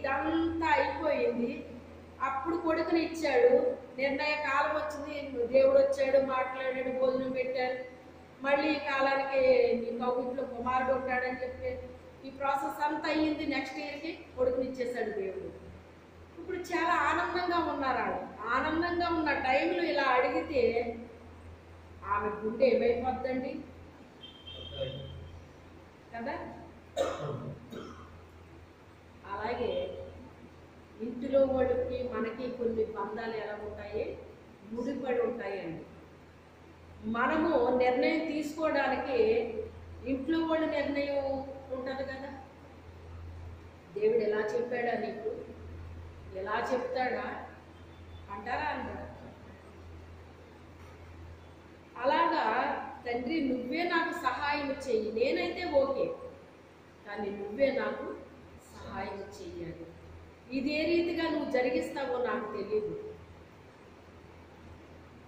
ఇదంతా అయిపోయింది. అప్పుడు కొడుకుని ఇచ్చాడు, నిర్ణయ కాలం వచ్చింది, దేవుడు వచ్చాడు, మాట్లాడాడు, భోజనం పెట్టారు. మళ్ళీ ఈ కాలానికి నీ కౌగిట్లో కుమారుడు ఉంటాడని చెప్పి ఈ ప్రాసెస్ అంతా అయ్యింది. నెక్స్ట్ ఇయర్కి కొడుకుని ఇచ్చేసాడు దేవుడు. ఇప్పుడు చాలా ఆనందంగా ఉన్నారు. వాళ్ళు ఆనందంగా ఉన్న టైంలో ఇలా అడిగితే ఆమె గుండె ఏమైపోద్దండి కదా. అలాగే ఇంటిలో వాళ్ళకి మనకి కొన్ని బంధాలు ఎలా ఉంటాయి, ముడిపడి ఉంటాయండి. మనము నిర్ణయం తీసుకోవడానికి ఇంట్లో వాళ్ళ నిర్ణయం ఉంటుంది కదా. దేవుడు ఎలా చెప్పాడా నీకు, ఎలా చెప్తాడా అంటారా అంటారా. అలాగా తండ్రి నువ్వే నాకు సహాయం చెయ్యి, నేనైతే ఓకే, కానీ నువ్వే నాకు సహాయం చెయ్యాలి. ఇదే రీతిగా నువ్వు జరిగిస్తావో నాకు తెలియదు,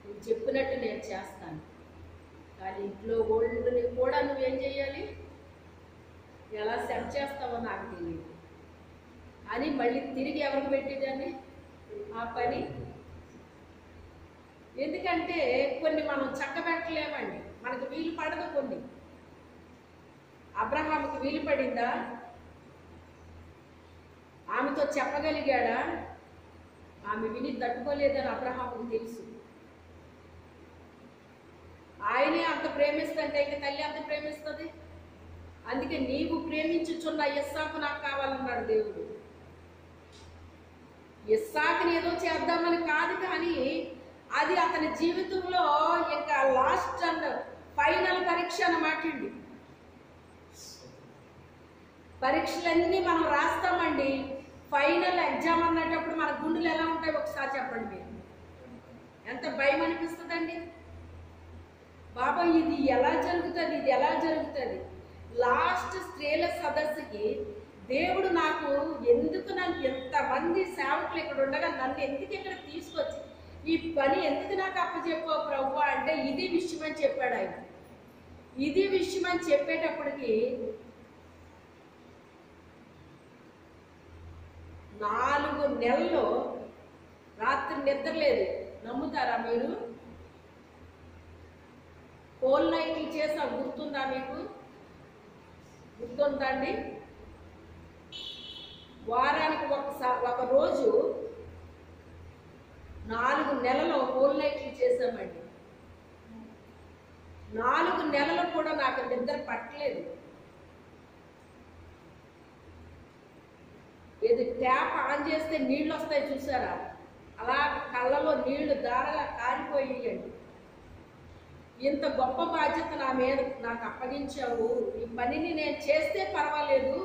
నువ్వు చెప్పినట్టు నేను చేస్తాను, కానీ ఇంట్లో ఓల్డ్ని కూడా నువ్వేం చేయాలి, ఎలా సెట్ చేస్తావో నాకు తెలియదు అని మళ్ళీ తిరిగి ఎవరికి పెట్టేదాన్ని ఆ పని. ఎందుకంటే కొన్ని మనం చక్కబెట్టలేమండి, మనకు వీలు పడదు. కొన్ని అబ్రహాముకి వీలు పడిందా, ఆమెతో చెప్పగలిగాడా, ఆమె విని తట్టుకోలేదని అబ్రహాముకు తెలుసు. ఆయనే అంత ప్రేమిస్తుంటే ఇక తల్లి అంత ప్రేమిస్తుంది. అందుకే నీవు ప్రేమించుచున్న ఇస్సాకు నాకు కావాలన్నాడు దేవుడు. ఇస్సాకుని ఏదో చేద్దామని కాదు, కానీ అది అతని జీవితంలో ఇంకా లాస్ట్ అండ్ ఫైనల్ పరీక్ష అన్నమాట. పరీక్షలన్నీ మనం రాస్తామండి, ఫైనల్ ఎగ్జామ్ అన్నప్పుడు మన గుండెలు ఎలా ఉంటాయి ఒకసారి చెప్పండి మీరు. ఎంత భయం అనిపిస్తుందండి, బాబా ఇది ఎలా జరుగుతుంది, ఇది ఎలా జరుగుతుంది. లాస్ట్ స్త్రీల సదస్సుకి దేవుడు నాకు ఎందుకు, నన్ను ఎంతమంది సేవకులు ఇక్కడ ఉండగా నన్ను ఎందుకు ఇక్కడ తీసుకొచ్చి ఈ పని ఎందుకు నాకు అప్పచెప్పావు ప్రభు అంటే ఇది విషయం అని చెప్పాడు ఆయన. ఇది విషయం అని చెప్పేటప్పటికి 4 నెలలు రాత్రి నిద్ర లేదు. నమ్ముతారా మీరు? హోల్ నైట్లు చేసా, గుర్తుందా మీకు? గుర్తుందా అండి? వారానికి ఒక రోజు 4 నెలలు హోల్ నైట్లు చేసామండి. 4 నెలలు కూడా నాకు నిద్ర పట్టలేదు. ఇది ట్యాప్ ఆన్ చేస్తే నీళ్ళు వస్తాయి చూసారా, అలా కళ్ళలో నీళ్లు దారలా కారిపోయాయండి. ఇంత గొప్ప బాధ్యత నా మీద నాకు అప్పగించావు, ఈ పనిని నేను చేస్తే పర్వాలేదు,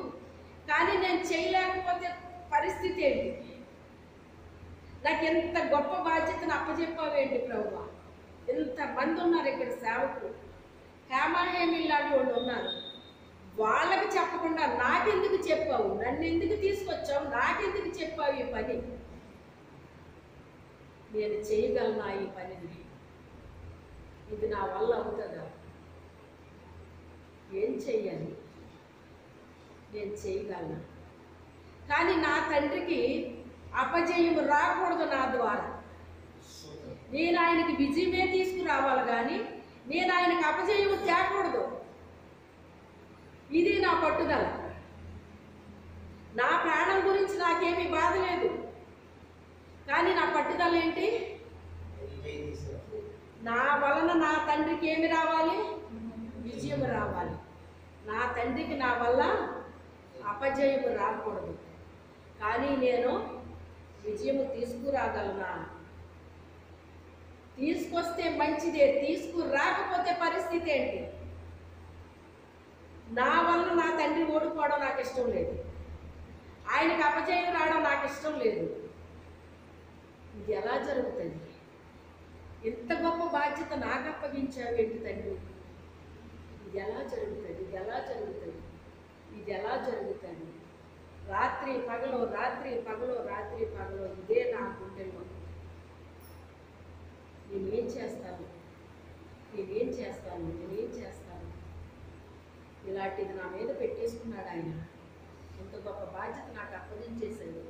కానీ నేను చేయలేకపోతే పరిస్థితి ఏంటి? నాకు ఎంత గొప్ప బాధ్యతను అప్పచెప్పావేంటి ప్రభువా? ఇంతమంది ఉన్నారు ఇక్కడ సేవకులు, హేమాహేమి లాంటి వాళ్ళు ఉన్నారు. వాళ్ళకి చెప్పకుండా నాకెందుకు చెప్పావు, నన్ను ఎందుకు తీసుకొచ్చావు, నాకెందుకు చెప్పావు ఈ పని? నేను చేయగలనా ఈ పనిని? ఇది నా వల్ల అవుతుందా? ఏం చెయ్యాలి? నేను చేయగలనా? కానీ నా తండ్రికి అపజయం రాకూడదు నా ద్వారా. నేను ఆయనకి విజయమే తీసుకురావాలి, కానీ నేను ఆయనకి అపజయం తేకూడదు. ఇది నా పట్టుదల. నా ప్రాణం గురించి నాకేమీ బాధ లేదు, కానీ నా పట్టుదల ఏంటి? నా వలన నా తండ్రికి ఏమి రావాలి? విజయం రావాలి. నా తండ్రికి నా వల్ల అపజయం రాకూడదు, కానీ నేను విజయము తీసుకురాగలనా? తీసుకొస్తే మంచిదే, తీసుకురాకపోతే పరిస్థితి ఏంటి? నా వల్ల నా తండ్రి ఓడిపోవడం నాకు ఇష్టం లేదు, ఆయనకు అపజయం రావడం నాకు ఇష్టం లేదు. ఇది ఎలా జరుగుతుంది? ఎంత గొప్ప బాధ్యత నాకు అప్పగించావేంటి తండ్రి? ఇది ఎలా జరుగుతుంది? ఇది ఎలా జరుగుతుంది? ఇది ఎలా జరుగుతుంది? రాత్రి పగలో, రాత్రి పగలో, రాత్రి పగలో ఇదే నా గుండెల్లో. నేనేం చేస్తాను, నేనేం చేస్తాను, నేనేం చేస్తాను? ఇలాంటిది నా మీద పెట్టేసుకున్నాడు ఆయన. ఎంత గొప్ప బాధ్యత నాకు అప్పగించేశాడు.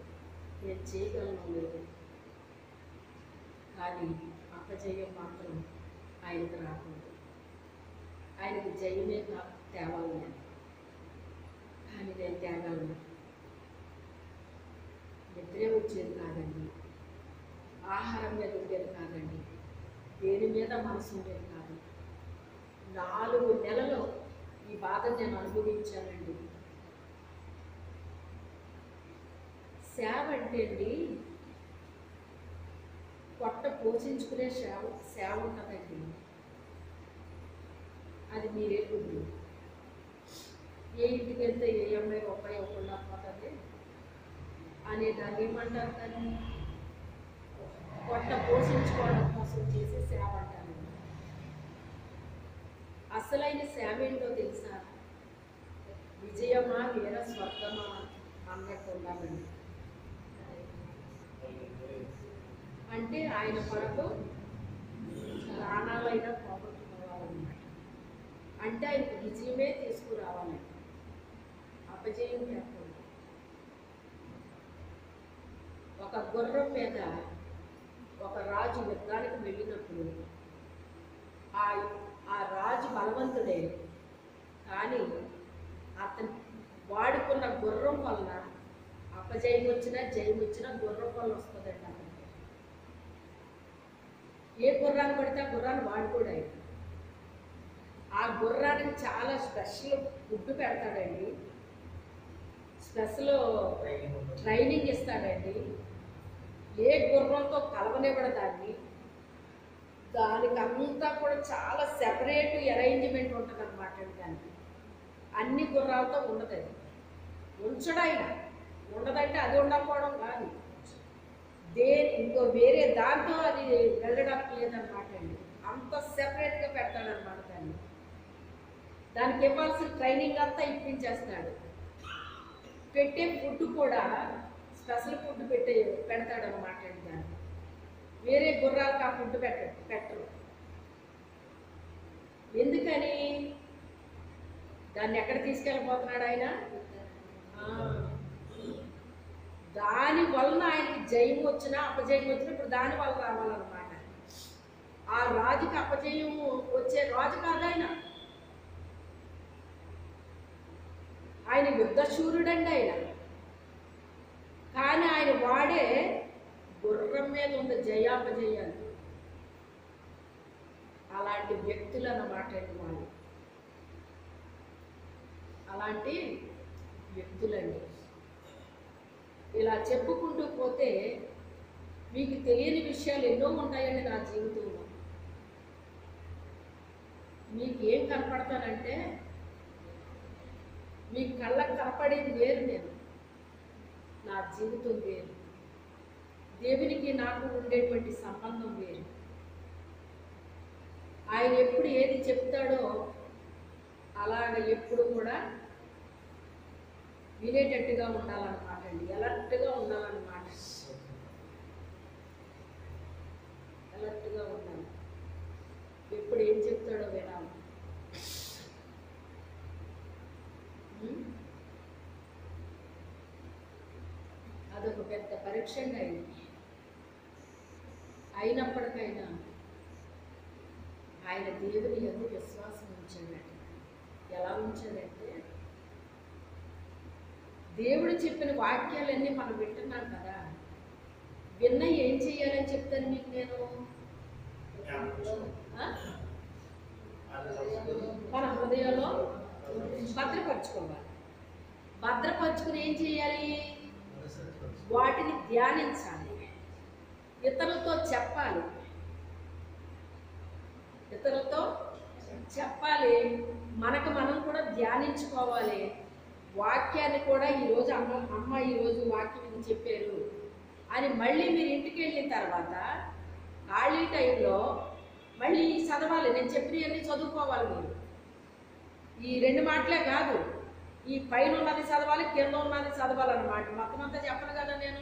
చేయగలను లేదు, కానీ అపజయం మాత్రం ఆయనకు రాకూడదు. ఆయనకు జయమే తేవాలి నేను, కానీ నేను తేగలను. నిద్రే వచ్చేది కాదండి, ఆహారం మీద ఉండేది కాదండి, దేని మీద మనసు ఉండేది కాదు. 4 నెలలు ఈ బాధను నేను అనుభవించానండి. సేవ అంటే అండి పొట్ట పోషించుకునే సేవ ఉంటుందండి. అది మీరే గుర్తు. ఏ ఇంటికి వెళ్తే ఏ అమ్మాయి రూపాయి ఇవ్వకుండా పోతుంది అనే దాన్ని ఏమంటారు? కానీ పొట్ట పోషించుకోవడం కోసం చేసే సేవ అంటారు. అసలైన సేవ ఏంటో తెలుసా? విజయమా వీర స్వర్గమా అన్నట్టు ఉండాలండి. అంటే ఆయన కొరకు ప్రాణాలైనా పోగొట్టుకోవాలన్నమాట. అంటే ఆయనకు విజయమే తీసుకురావాలండి, అపజయం కాకుండా. ఒక గుర్రం మీద ఒక రాజు యుద్ధానికి వెళ్ళినప్పుడు ఆ రాజు బలవంతుడే, కానీ అతను వాడుకున్న గుర్రం వలన అపజయం వచ్చినా జయం వచ్చినా గుర్రం వల్ల వస్తుందండి. అతను ఏ గుర్రాన్ని పడితే ఆ గుర్రాన్ని వాడుకోడు. ఆ గుర్రానికి చాలా స్పెషల్ ఫుడ్ పెడతాడండి, స్పెషల్ ట్రైనింగ్ ఇస్తాడండి. ఏ గుర్రంతో కలవనివ్వడదాన్ని, దానికి అంతా కూడా చాలా సెపరేట్ అరేంజ్మెంట్ ఉంటుంది అనమాట. దానికి అన్ని గుర్రాలతో ఉండదు, అది ఉంచడాయన ఉండదంటే అది ఉండకపోవడం కాదు, ఇంకో వేరే దాంతో అది వెళ్ళడానికి లేదనమాట అండి. అంత సెపరేట్గా పెడతాడనమాట దాన్ని. దానికి ఇవ్వాల్సిన ట్రైనింగ్ అంతా ఇప్పించేస్తాడు. పెట్టే ఫుడ్ కూడా స్పెషల్ ఫుడ్ పెడతాడనమాట అండి. దాన్ని వేరే గుర్రాలకు ఆ ఫుడ్ పెట్టరు. ఎందుకని? దాన్ని ఎక్కడ తీసుకెళ్ళిపోతున్నాడు ఆయన? దాని వలన ఆయనకి జయం వచ్చినా అపజయం వచ్చినా ఇప్పుడు దాని వల్ల రావాలన్నమాట. ఆ రాజుకి అపజయం వచ్చే రాజు కాదు ఆయన. ఆయన యుద్ధశూరుడండి ఆయన, కానీ ఆయన వాడే గుర్రం మీద ఉంది జయాపజయాలు. అలాంటి వ్యక్తులు అన్నమాట వాళ్ళు, అలాంటి వ్యక్తులండి. ఇలా చెప్పుకుంటూ పోతే మీకు తెలియని విషయాలు ఎన్నో ఉంటాయండి నా జీవితంలో. మీకు ఏం కనపడతానంటే మీ కళ్ళకు కనపడేది వేరు, నేను నా జీవితం వేరు, దేవునికి నాకు ఉండేటువంటి సంబంధం వేరు. ఆయన ఎప్పుడు ఏది చెప్తాడో అలాగ ఎప్పుడు కూడా వినేటట్టుగా ఉండాలన్నమాట అండి, అలర్ట్గా ఉండాలన్నమాట, అలర్ట్గా ఉండాలి. ఎప్పుడు ఏం చెప్తాడో వినాలి. అదొక పెద్ద పరీక్షంగా అయింది. అయినప్పటికైనా ఆయన దేవుని యందు విశ్వాసం ఉంచాడట. ఎలా ఉంచాడంటే, దేవుడు చెప్పిన వాక్యాలన్నీ మనం వింటున్నాం కదా, విన్న ఏం చేయాలని చెప్తాను మీకు నేను. మన హృదయంలో భద్రపరచుకోవాలి. భద్రపరచుకుని ఏం చేయాలి? వాటిని ధ్యానించాలి, ఇతరులతో చెప్పాలి, ఇతరులతో చెప్పాలి. మనకు మనం కూడా ధ్యానించుకోవాలి. వాక్యాన్ని కూడా ఈరోజు అమ్మ ఈరోజు వాక్యం ఇది చెప్పారు అని మళ్ళీ మీరు ఇంటికి వెళ్ళిన తర్వాత ఖాళీ టైంలో మళ్ళీ చదవాలి. నేను చెప్పినవన్నీ చదువుకోవాలి. మీరు ఈ 2 మాటలే కాదు, ఈ పైన ఉన్నది చదవాలి, కింద ఉన్నది చదవాలన్నమాట. మొత్తం అంతా చెప్పను కదా నేను.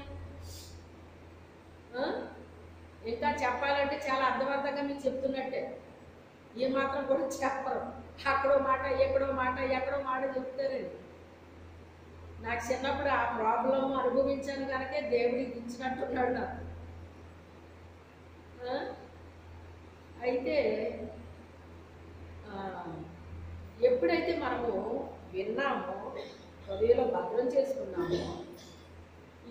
ఇంకా చెప్పాలంటే చాలా అర్థవంతంగా మీకు చెప్తున్నట్టే, ఏ మాత్రం కూడా చెప్పరు. అక్కడో మాట ఎక్కడో మాట ఎక్కడో మాట చెప్తారండి. నాకు చిన్నప్పుడు ఆ ప్రాబ్లం అనుభవించాను కనుకే దేవుడికి ఇచ్చినట్టున్నాడు నాకు. అయితే ఎప్పుడైతే మనము విన్నామో, హృదయంలో భద్రం చేసుకున్నామో,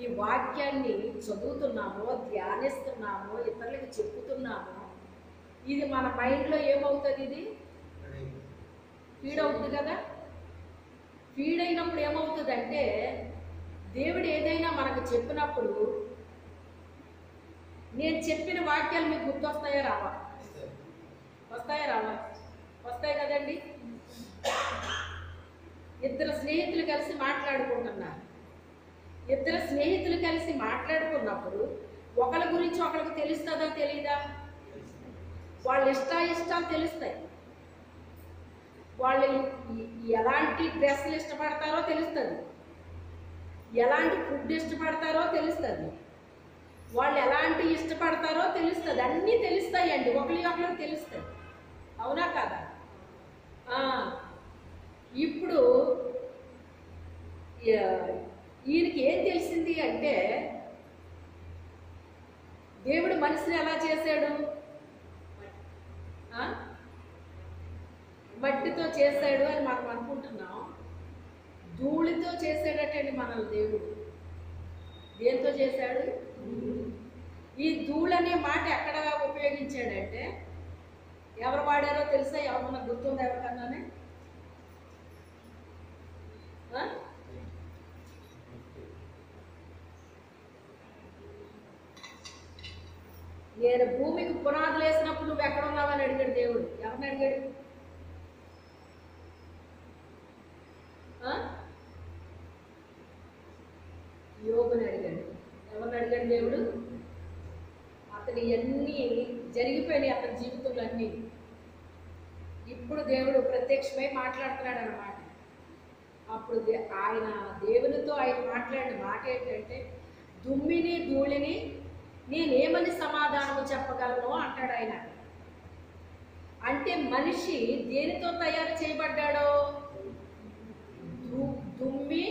ఈ వాక్యాన్ని చదువుతున్నామో, ధ్యానిస్తున్నామో, ఇతరులకు చెప్పుతున్నామో, ఇది మన మైండ్లో ఏమవుతుంది? ఇది ఫీడ్ అవుతుంది కదా. ఫీడ్ అయినప్పుడు ఏమవుతుందంటే, దేవుడు ఏదైనా మనకు చెప్పినప్పుడు నేను చెప్పిన వాక్యాలు మీకు గుర్తొస్తాయా రావా? వస్తాయా రావా? వస్తాయి కదండి. ఇద్దరు స్నేహితులు కలిసి మాట్లాడుకుంటున్నారు. ఇద్దరు స్నేహితులు కలిసి మాట్లాడుకున్నప్పుడు ఒకరి గురించి ఒకరికి తెలుస్తుందా తెలీదా? వాళ్ళ ఇష్టాలు తెలుస్తాయి. వాళ్ళు ఎలాంటి డ్రెస్సులు ఇష్టపడతారో తెలుస్తుంది, ఎలాంటి ఫుడ్ ఇష్టపడతారో తెలుస్తుంది, వాళ్ళు ఎలాంటి ఇష్టపడతారో తెలుస్తుంది. అన్నీ తెలుస్తాయండి, ఒకరికి తెలుస్తాయి. అవునా కదా? ఇప్పుడు ఈయనకి ఏం తెలిసింది అంటే, దేవుడు మనిషిని ఎలా చేశాడు? మట్టితో చేశాడు అని మనం అనుకుంటున్నాం. ధూళితో చేశాడటండి మనల్ని దేవుడు. దేంతో చేశాడు? ఈ ధూళి అనే మాట ఎక్కడ ఉపయోగించాడంటే, ఎవరు వాడారో తెలుసా? ఎవరన్నా గుర్తుందా ఎవరికన్నానే? నేను భూమికి పునాదులు వేసినప్పుడు నువ్వు ఎక్కడ ఉన్నావని అడిగాడు దేవుడు. ఎవరిని అడిగాడు? యోగుని అడిగాడు. ఎవరిని అడిగాడు దేవుడు? అతని అన్నీ జరిగిపోయినాయి, అతని జీవితంలో అన్నీ. ఇప్పుడు దేవుడు ప్రత్యక్షమై మాట్లాడుతున్నాడు అన్నమాట. అప్పుడు ఆయన దేవునితో ఆయన మాట్లాడిన మాట ఏంటంటే, దుమ్మిని ధూళిని నేనేమని సమాధానం చెప్పగలను అంటాడు ఆయన. అంటే మనిషి దేనితో తయారు చేయబడ్డాడో? దుమ్మి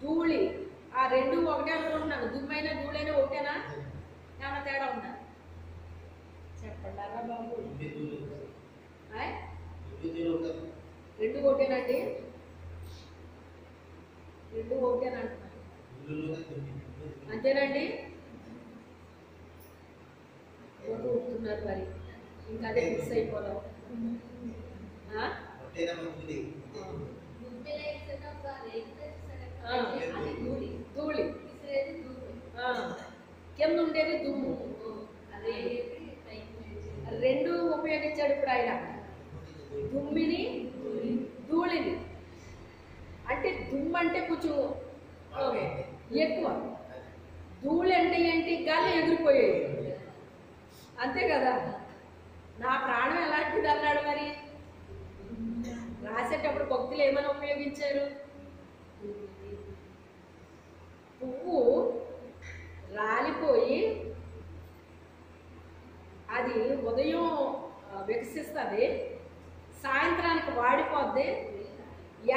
ధూళి, ఆ రెండు ఒకటే అనుకుంటున్నాను. దుమ్మైనా ధూళైనా ఒకటేనా? ఏమన్నా తేడా ఉందా? చెప్పండి అలా బాబు. రెండు ఒకటేనండి? రెండు ఒకటేనా అంటున్నారు? అంతేనండి? ఊరుతున్నారు మరి, ఇంకా అదే ఫిక్స్ అయిపోదాం. ధూళి, కింద ఉండేది దుమ్ము. రెండు ఉపయోగించాడు ఇప్పుడు ఆయన, దుమ్మిని ధూళిని. అంటే దుమ్ము అంటే కొంచెం ఎక్కువ, ధూళి అంటే ఏంటి? గాలి ఎగిరిపోయేది, అంతే కదా. నా ప్రాణం ఎలాంటిది అన్నాడు మరి. రాసేటప్పుడు భక్తులు ఏమైనా ఉపయోగించారు? పువ్వు రాలిపోయి అది ఉదయం వికసిస్తుంది, సాయంత్రానికి వాడిపోద్ది,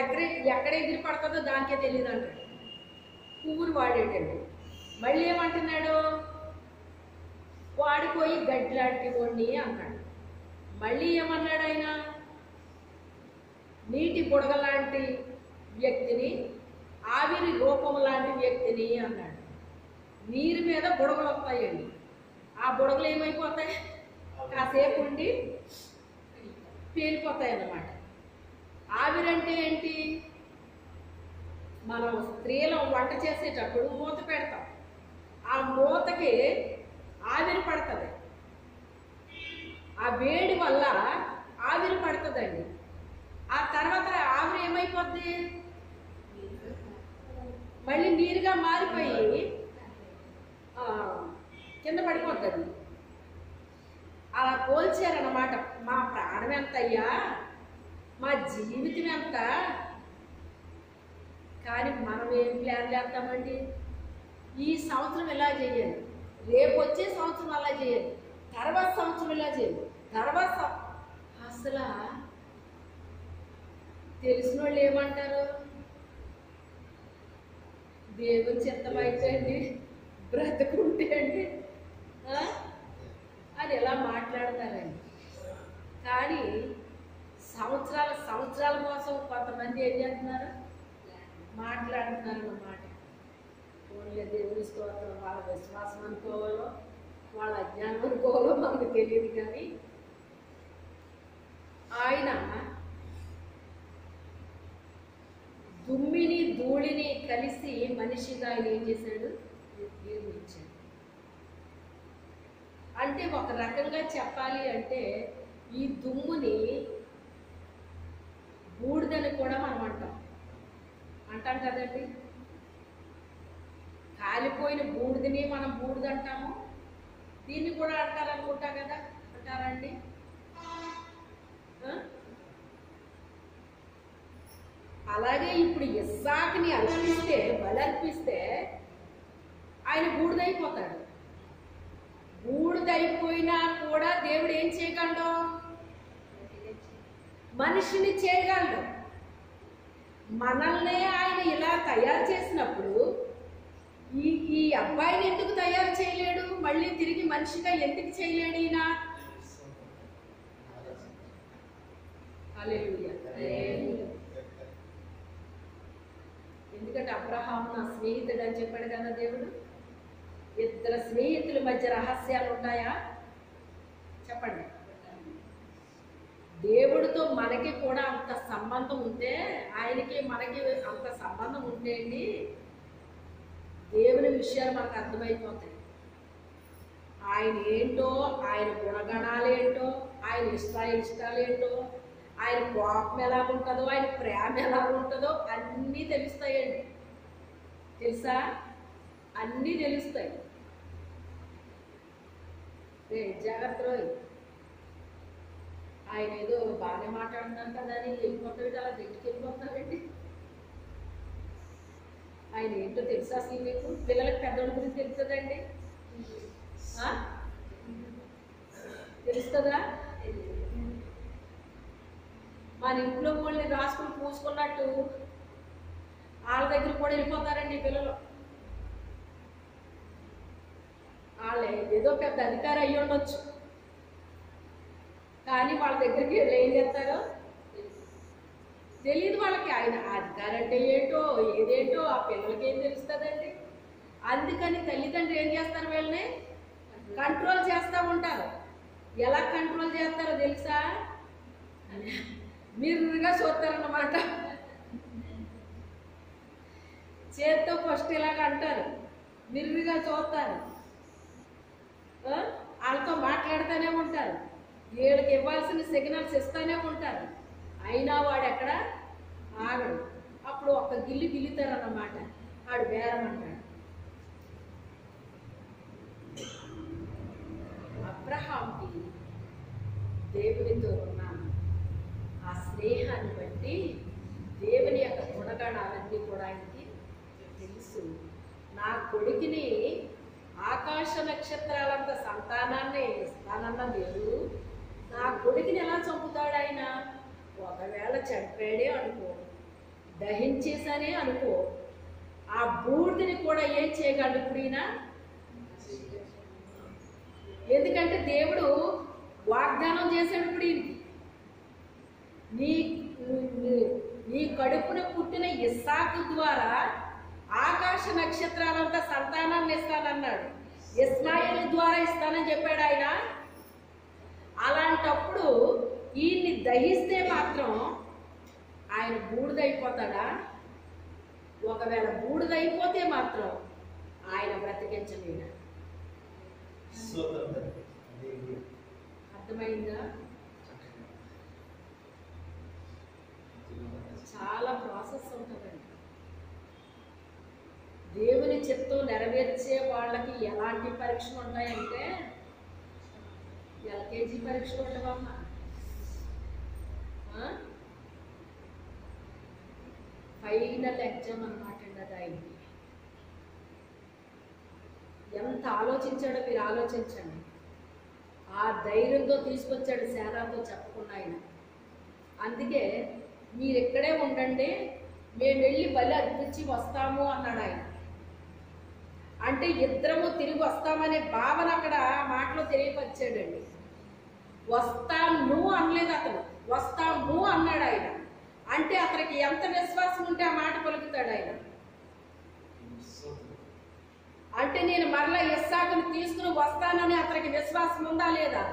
ఎక్కడ ఎగిరి పడుతుందో దానికే తెలియదు అంటాడు. పువ్వును వాడేటండి. మళ్ళీ ఏమంటున్నాడు? వాడిపోయి గడ్డిలాంటి వాడిని అన్నాడు. మళ్ళీ ఏమన్నాడు ఆయన? నీటి బుడగ లాంటి వ్యక్తిని, ఆవిరి రూపం లాంటి వ్యక్తిని అన్నాడు. నీరు మీద బుడగలు వస్తాయండి, ఆ బుడగలు ఏమైపోతాయి? కాసేపు ఉండి పేలిపోతాయి అన్నమాట. ఆవిరంటే ఏంటి? మనం స్త్రీలం వంట చేసేటప్పుడు మూత పెడతాం, ఆ మూతకి ఆవిరి పడుతుంది, ఆ వేడి వల్ల ఆవిరి పడుతుందండి. ఆ తర్వాత ఆవిరి ఏమైపోద్ది? మళ్ళీ నీరుగా మారిపోయి కింద పడిపోతుంది. అలా పోల్చారన్నమాట. మా ప్రాణం ఎంత అయ్యా, మా జీవితం ఎంత, కానీ మనం ఏం ప్లాన్ చేస్తామండి? ఈ సంవత్సరం ఇలా చేయాలి, రేపు వచ్చే సంవత్సరం అలా చేయాలి, తర్వాత సంవత్సరం ఇలా చేయాలి, తర్వాత అసలు తెలిసిన వాళ్ళు ఏమంటారు? దేవుని చిత్తమైతే అండి బ్రతుకుంటే అండి అని ఎలా మాట్లాడతారండి. కానీ సంవత్సరాల కోసం కొంతమంది ఏం చేస్తున్నారు, మాట్లాడుతున్నారు అన్నమాట. ఓన్లీ దేవుని స్తోత్రం, వాళ్ళ విశ్వాసం అనుకోవాలో వాళ్ళ అజ్ఞానం అనుకోవాలో మనకు తెలియదు. కానీ ఆయన దుమ్మిని ధూళిని కలిసి మనిషిగా ఆయన ఏం చేశాడు, నిర్మించాడు. అంటే ఒక రకంగా చెప్పాలి అంటే ఈ దుమ్ముని బూడిదని కూడా మనం అంటాం కదండి. కాలిపోయిన బూడిదని మనం బూడిద అంటాము, దీన్ని కూడా అంటారనుకుంటా కదా, అంటారండి. అలాగే ఇప్పుడు ఇస్సాకుని బలర్పిస్తే ఆయన బూడిదైపోతాడు. బూడిదైపోయినా కూడా దేవుడు ఏం చేయగలడు, మనిషిని చేయగలడు. మనల్నే ఆయన ఇలా తయారు చేసినప్పుడు ఈ అబ్బాయిని ఎందుకు తయారు చేయలేడు, మళ్ళీ తిరిగి మనిషిగా ఎందుకు చేయలేడు ఈయన? హల్లెలూయా. ఎందుకంటే అబ్రహాము నా స్నేహితుడు అని చెప్పాడు కదా దేవుడు. ఇద్దరు స్నేహితుల మధ్య రహస్యాలు ఉంటాయా చెప్పండి. దేవుడితో మనకి కూడా అంత సంబంధం ఉంటే, ఆయనకి మనకి అంత సంబంధం ఉంటే అండి దేవుని విషయాలు మనకు అర్థమైపోతాయి. ఆయన ఏంటో, ఆయన గుణగణాలు ఏంటో, ఆయన ఇష్టాలు ఏంటో, ఆయన కోపం ఎలా ఉంటుందో, ఆయన ప్రేమ ఎలా ఉంటుందో అన్నీ తెలుస్తాయండి. తెలుసా? అన్నీ తెలుస్తాయి. జాగ్రత్త. ఆయన ఏదో బాగానే మాట్లాడుతున్నాను కదా అని వెళ్ళిపోతాడు, అలా దగ్గరికి వెళ్ళిపోతాడండి. ఆయన ఏంటో తెలుసా అసలు మీకు? పిల్లలకి పెద్దోళ్ళ గురించి తెలుస్తుందండి, తెలుస్తుందా? మన ఇంట్లో వాళ్ళని రాసుకుని పూసుకున్నట్టు వాళ్ళ దగ్గర కూడా వెళ్ళిపోతారండి పిల్లలు. వాళ్ళు ఏదో పెద్ద అధికారి అయ్యి ఉండొచ్చు, కానీ వాళ్ళ దగ్గరికి వెళ్ళి ఏం చేస్తారో తెలియదు వాళ్ళకి. ఆయన అధికారి అంటే ఏంటో ఏదేంటో ఆ పిల్లలకి ఏం తెలుస్తుందండి. అందుకని తల్లిదండ్రులు ఏం చేస్తారు, వీళ్ళని కంట్రోల్ చేస్తూ ఉంటారు. ఎలా కంట్రోల్ చేస్తారో తెలుసా? మీరుగా చూస్తారన్నమాట. చేత్తో ఫస్ట్ ఇలాగ అంటారు, మిర్రుగా చూస్తారు, వాళ్ళతో మాట్లాడుతూనే ఉంటారు, వీళ్ళకి ఇవ్వాల్సిన సిగ్నల్స్ ఇస్తూనే ఉంటారు. అయినా వాడు ఎక్కడ ఆగడు. అప్పుడు ఒక్క గిల్లుతారన్నమాట, వాడు బేరం అంటాడు. అబ్రహాంకి దేవునితో ఉన్న ఆ స్నేహాన్ని బట్టి దేవుని యొక్క గుణగణాలన్నీ కూడా ఆయనకి తెలుసు. నా కొడుకుని ఆకాశ నక్షత్రాలంత సంతానాన్ని ఇస్తానన్న దేవుడు నా కొడుకుని ఎలా చంపుతాడు ఆయన? ఒకవేళ చంపాడే అనుకో, దహించేసానే అనుకో, ఆ బూడిదని కూడా ఏం చేయగలడు ఇప్పుడు ఈయన? ఎందుకంటే దేవుడు వాగ్దానం చేశాడు ఇప్పుడు ఈయనకి, నీ కడుపున పుట్టిన ఇస్సాకు ద్వారా ఆకాశ నక్షత్రాలంత సంతానాన్ని ఇస్తానన్నాడు. ఇస్మాయిల్ ద్వారా ఇస్తానని చెప్పాడు ఆయన. అలాంటప్పుడు ఈయన్ని దహిస్తే మాత్రం ఆయన బూడిదైపోతాడా? ఒకవేళ బూడిదైపోతే మాత్రం ఆయన బ్రతికించలేడు. అర్థమైందా? చాలా ప్రాసెస్ ఉంటుందండి. దేవుని చిత్తం నెరవేర్చే వాళ్ళకి ఎలాంటి పరీక్షలు ఉంటాయంటే, ఎల్కేజీ పరీక్షలు ఉండవమ్మా, ఫైనల్ ఎగ్జామ్ అన్నమాట అండి అది. ఆయనకి ఎంత ఆలోచించాడో మీరు ఆలోచించండి. ఆ ధైర్యంతో తీసుకొచ్చాడు సేనాతో చెప్పకుండా ఆయన. అందుకే మీరు ఇక్కడే ఉండండి, మేము వెళ్ళి బలి అర్పించి వస్తాము అన్నాడు ఆయన. అంటే ఇద్దరము తిరిగి వస్తామనే భావన అక్కడ మాటలో తెలియపరిచాడండి. వస్తాను అనలేదు అతను, వస్తాము అన్నాడు ఆయన. అంటే అతనికి ఎంత విశ్వాసం ఉంటే ఆ మాట పలుకుతాడు ఆయన. అంటే నేను మరలా ఇస్సాకుని తీసుకుని వస్తానని అతనికి విశ్వాసం ఉందా లేదా?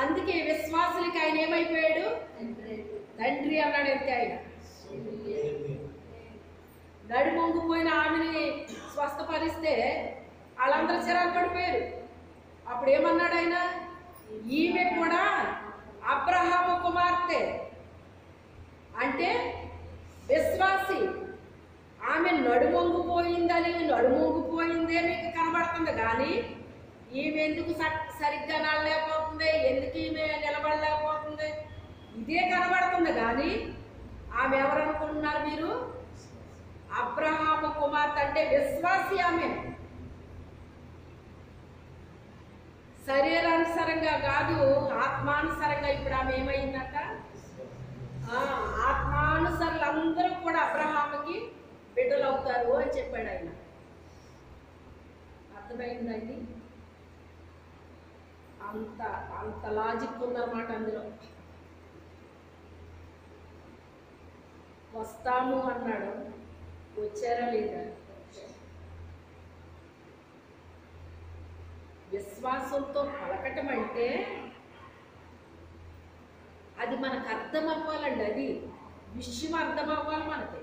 అందుకే విశ్వాసులకి ఆయన ఏమైపోయాడు? తండ్రి అన్నాడు. అంతే ఆయన. నడుమొంగిపోయిన ఆమెని స్వస్థపరిస్తే వాళ్ళందరూ చిరాకు పడిపోయారు. అప్పుడు ఏమన్నాడు ఆయన? ఈమె కూడా అబ్రహాము కుమార్తె, అంటే విశ్వాసి. ఆమె నడుమొంగిపోయిందే మీకు కనబడుతుంది, కానీ ఈమె ఎందుకు సరిగ్గా నడలేకపోతుంది, ఎందుకు ఈమె నిలబడలేకపోతుంది, ఇదే కనబడుతుంది. కానీ ఆమె ఎవరనుకుంటున్నారు మీరు? అబ్రహాము కుమార్తె, అంటే విశ్వాసి. ఆమె శరీరానుసారంగా కాదు, ఆత్మానుసారంగా. ఇప్పుడు ఆమె ఏమైందట? ఆత్మానుసారులు అందరూ కూడా అబ్రహాముకి బిడ్డలు అవుతారు అని చెప్పాడు ఆయన. అర్థమైందండి? అంత అంత లాజిక్ ఉందన్నమాట అందులో. వస్తాము అన్నాడు, వచ్చారా లేదా? విశ్వాసంతో పలకటం అంటే అది మనకు అర్థం అవ్వాలండి. అది విషయం అర్థం అవ్వాలి మనకి.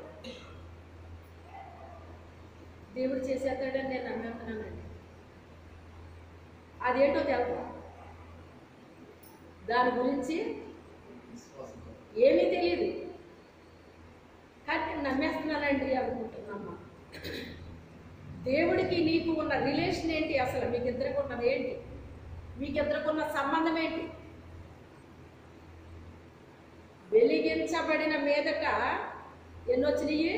దేవుడు చేసేస్తాడని నేను నమ్మేస్తున్నానండి. అదేంటో తెలుసు, దాని గురించి ఏమీ తెలియదు, కానీ నేను నమ్మేస్తున్నానండి అనుకుంటున్నామ్మా. దేవుడికి నీకు ఉన్న రిలేషన్ ఏంటి? అసలు మీకిద్దరికి ఉన్నది ఏంటి? మీకిద్దరికున్న సంబంధం ఏంటి? వెలిగించబడిన మీదట ఎన్ని వచ్చినాయి?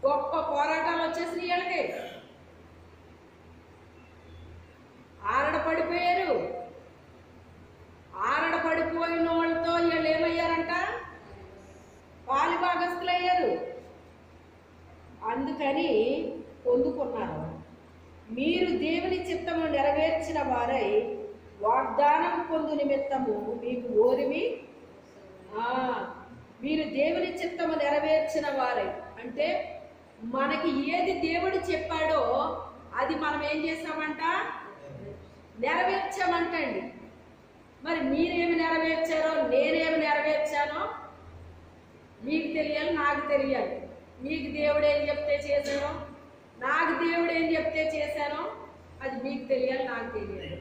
గొప్ప పోరాటాలు వచ్చేసినాయి. వాళ్ళకి ఆరడపడిపోయారు. ఆరడపడిపోయిన వాళ్ళతో వీళ్ళు ఏమయ్యారంట? పాలిభాగస్తులు అయ్యారు. అందుకని పొందుకున్నారు. మీరు దేవుని చిత్తము నెరవేర్చిన వారై వాగ్దానం పొందు నిమిత్తము మీకు ఓరిమి. మీరు దేవుని చిత్తము నెరవేర్చిన వారై అంటే మనకి ఏది దేవుడు చెప్పాడో అది మనం ఏం చేస్తామంట? నెరవేర్చామంటండి. మరి మీరేమి నెరవేర్చారో, నేనేమి నెరవేర్చానో మీకు తెలియాలి, నాకు తెలియాలి. మీకు దేవుడు ఏం చెప్తే చేశానో, నాకు దేవుడు ఏం చెప్తే చేశానో అది మీకు తెలియాలి, నాకు తెలియాలి.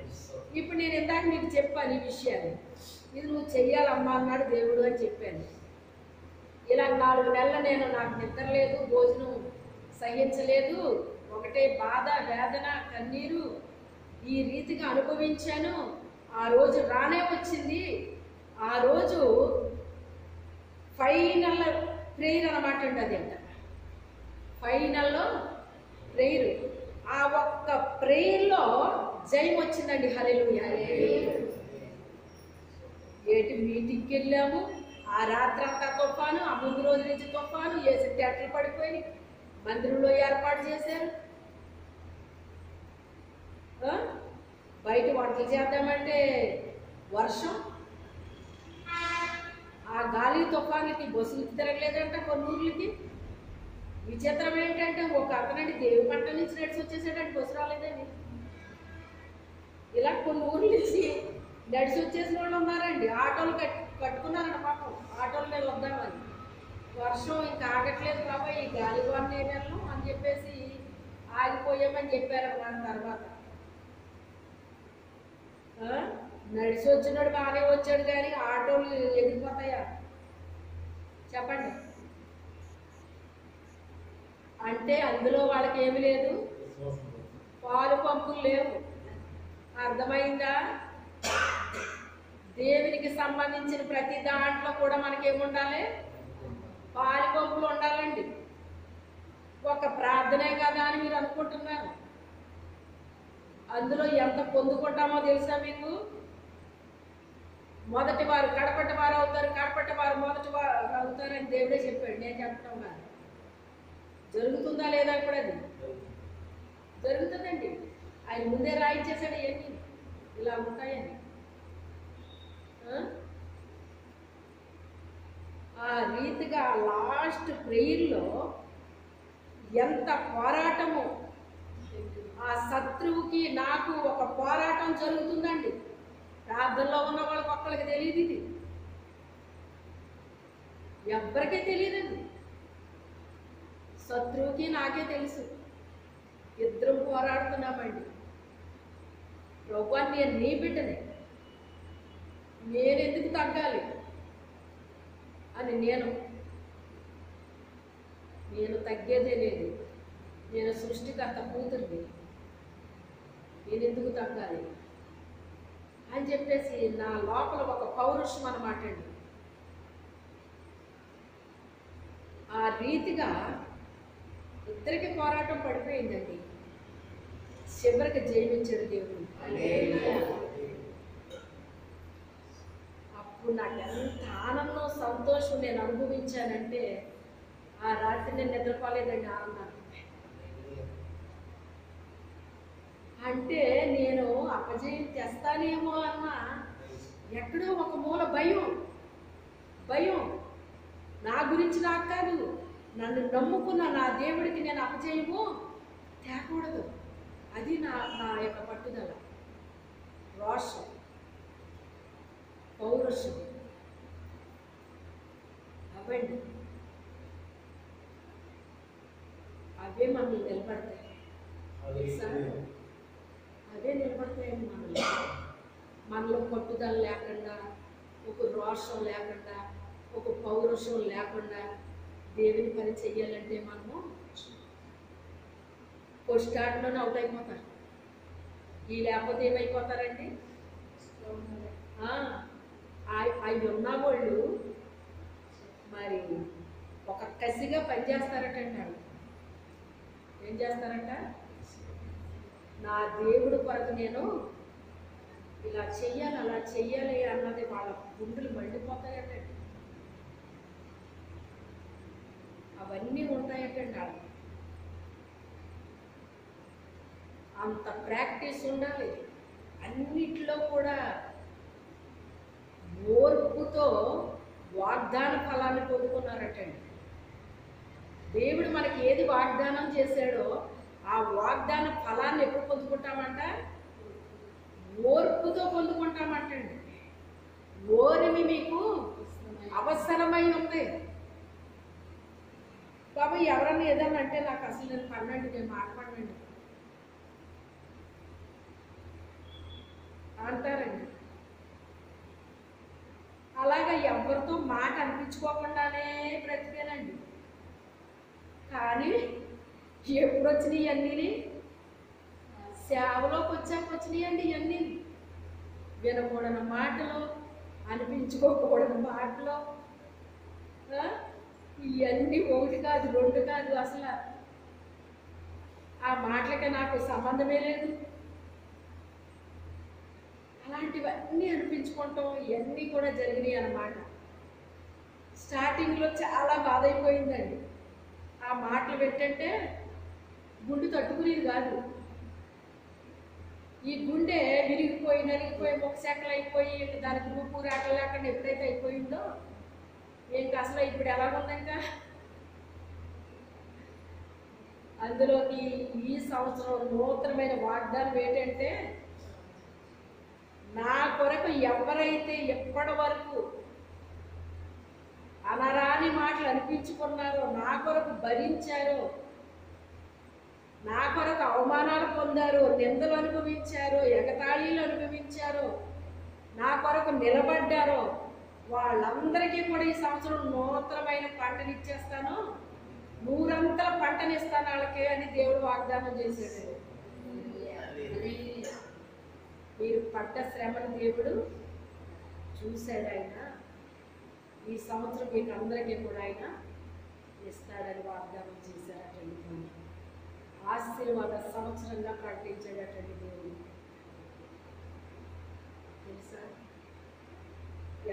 ఇప్పుడు నేను ఇందాక మీకు చెప్పాను ఈ విషయాన్ని. ఇది నువ్వు చెయ్యాలమ్మా అన్నాడు దేవుడు అని చెప్పాను. ఇలా 4 నెలలు నాకు నిద్ర లేదు, భోజనం సహించలేదు, ఒకటే బాధ, వేదన, కన్నీరు ఈ రీతిగా అనుభవించాను. ఆ రోజు రానే వచ్చింది. ఆ రోజు ఫైనల్ ప్రేయర్ అన్నమాట అండి. అది అంట ఫైనల్లో ప్రేయర్. ఆ ఒక్క ప్రేయర్లో జయం వచ్చిందండి. హల్లెలూయా. ఏటి మీటింగ్కి వెళ్ళాము, ఆ రాత్రి అంతా తుఫాను, ఆ ముందు రోజు నుంచి తుఫాను, ఏసి థియేటర్లు పడిపోయి మందిరంలో ఏర్పాటు చేశారు. బయట వంటలు చేద్దామంటే వర్షం, ఆ గాలి తుఫాన్లకి బస్సులు తిరగలేదంట కొన్ని ఊర్లకి. విచిత్రం ఏంటంటే ఒక అతనండి దేవి పంట నుంచి నడిచి వచ్చేసాడంటే బస్సు రాలేదండి. ఇలా కొన్ని ఊర్ల నుంచి నడిచి వచ్చేసిన వాళ్ళు ఉన్నారండి. ఆటోలు కట్టుకున్నారంట పాపం, ఆటోలు మేము వద్దామని. వర్షం ఇంకా ఆగట్లేదు బాబా, ఈ గాలి వాడిని వెళ్ళం అని చెప్పేసి ఆగిపోయామని చెప్పారన్నమాట. తర్వాత నడిచి వచ్చినాడు బాగానే వచ్చాడు, కానీ ఆటోలు ఎగిరిపోతాయా చెప్పండి? అంటే అందులో వాళ్ళకి ఏమి లేదు, పాలు పంపులు లేవు. అర్థమైందా? దేవునికి సంబంధించిన ప్రతి దాంట్లో కూడా మనకేముండాలి? పాలు పంపులు ఉండాలండి. ఒక ప్రార్థనే కదా అని మీరు అనుకుంటున్నారు. అందులో ఎంత పొందుకుంటామో తెలుసా మీకు? మొదటి వారు కడపటి వారు అవుతారు, కడపటి వారు మొదటి వారు అవుతారని దేవుడే చెప్పాడు. నేను చెప్పడం కాదు. జరుగుతుందా లేదా ఇప్పుడు? అది జరుగుతుందండి. ఆయన ముందే రాయించేశాడు ఇవన్నీ ఇలా ఉంటాయని. ఆ రీతిగా లాస్ట్ ప్రేయర్లో ఎంత పోరాటము, ఆ శత్రువుకి నాకు ఒక పోరాటం జరుగుతుందండి. ప్రార్థనలో ఉన్న వాళ్ళకి ఒక్కరికి తెలియదు, ఇది ఎవ్వరికీ తెలియదండి. శత్రువుకి నాకే తెలుసు, ఇద్దరం పోరాడుతున్నామండి. ప్రభువా, నేను నీ బిడ్డని, నేనెందుకు తగ్గాలి అని నేను తగ్గేదే లేదు. నేను సృష్టికర్త కూతుర్ని, నేను ఎందుకు తగ్గాలి అని చెప్పేసి నా లోపల ఒక పౌరుషం అన్నమాట అండి. ఆ రీతిగా ఇద్దరికి పోరాటం పడిపోయిందండి. చివరికి జయించాడు దేవుడు. అప్పుడు నాకు ఎంత ఆనందం, సంతోషం నేను అనుభవించానంటే ఆ రాత్రి నేను నిద్రపోలేదండి ఆనందాన్ని. అంటే నేను అపజయం తెస్తానేమో అన్న ఎక్కడో ఒక మూల భయం నా గురించి నాకు కాదు, నన్ను నమ్ముకున్న నా దేవుడికి నేను అపజయము తేకూడదు. అది నా యొక్క పట్టుదల, రోషం, పౌరుషం. అవండి అవే మనల్ని నిలబడతాయి. అవే నిలబడతాయండి మనలో పట్టుదల లేకుండా, ఒక రోషం లేకుండా, ఒక పౌరుషం లేకుండా దేవుని పని చెయ్యాలంటే మనము ఫస్ట్ స్టార్ట్లోనే అవుట్ అయిపోతారు. ఈ లేకపోతే ఏమైపోతారండి, అవి ఉన్న వాళ్ళు మరి ఒక కసిగా పనిచేస్తారటండి. వాళ్ళు ఏం చేస్తారంట, నా దేవుడు కొరకు నేను ఇలా చెయ్యాలి, అలా చెయ్యాలి అన్నది వాళ్ళ గుండెలు మండిపోతాయటండి. అవన్నీ ఉంటాయటండి. వాళ్ళు అంత ప్రాక్టీస్ ఉండాలి. అన్నిట్లో కూడా ఓర్పుతో వాగ్దాన ఫలాన్ని పొందుకున్నారటండి. దేవుడు మనకి ఏది వాగ్దానం చేశాడో ఆ వాగ్దాన ఫలాన్ని ఎప్పుడు పొందుకుంటామంట, ఓర్పుతో పొందుకుంటామంటండి. ఓర్మి మీకు అవసరమై ఉంది. బాబా ఎవరన్నా ఏదన్నా అంటే నాకు అసలు నేను పన్నండి, నేను మాట్లాడండి అంటారండి. అలాగా ఎవరితో మాట అనిపించుకోకుండానే బ్రతికేనండి. కానీ ఎప్పుడు వచ్చినాయి అన్నీ, సేవలోకి వచ్చినాయండి. ఇవన్నీ వినకూడని మాటలు, అనిపించుకోకూడని మాటలు, ఇవన్నీ ఒకటి కాదు, రెండు కాదు. అసలు ఆ మాటలకి నాకు సంబంధమే లేదు. అలాంటివన్నీ అనిపించుకుంటాం, ఇవన్నీ కూడా జరిగినాయి అన్నమాట. స్టార్టింగ్లో చాలా బాధ అయిపోయిందండి. ఆ మాటలు పెట్టంటే గుండె తట్టుకునేది కాదు. ఈ గుండె విరిగిపోయి నలిగిపోయి మొక్కసెక్కలు అయిపోయి దానికి రూపు రాటలు లేకుండా ఎప్పుడైతే అయిపోయిందో ఇంకా అసలు ఇప్పుడు ఎలా ఉందంట. అందులోకి ఈ సంవత్సరం నూతనమైన వాగ్దానం ఏంటంటే, నా కొరకు ఎవరైతే ఎప్పటి వరకు అనరాని మాటలు అనిపించుకున్నారో, నా కొరకు భరించారో, నా కొరకు అవమానాలు పొందారో, నిందలు అనుభవించారో, ఎగతాళీలు అనుభవించారో, నా కొరకు నిలబడ్డారో వాళ్ళందరికీ కూడా ఈ సంవత్సరం నూతనమైన పంటని ఇచ్చేస్తాను, 100 పంటనిస్తాను వాళ్ళకి అని దేవుడు వాగ్దానం చేశాడు. మీరు పడ్డ శ్రమను దేవుడు చూశాడు. ఆయన ఈ సంవత్సరం మీకు అందరికీ కూడా ఆయన ఇస్తాడని వాగ్దానం చేశాడటండి. ఆశీర్వాద సంవత్సరంగా ప్రకటించాడటండి దేవుడు. తెలుసా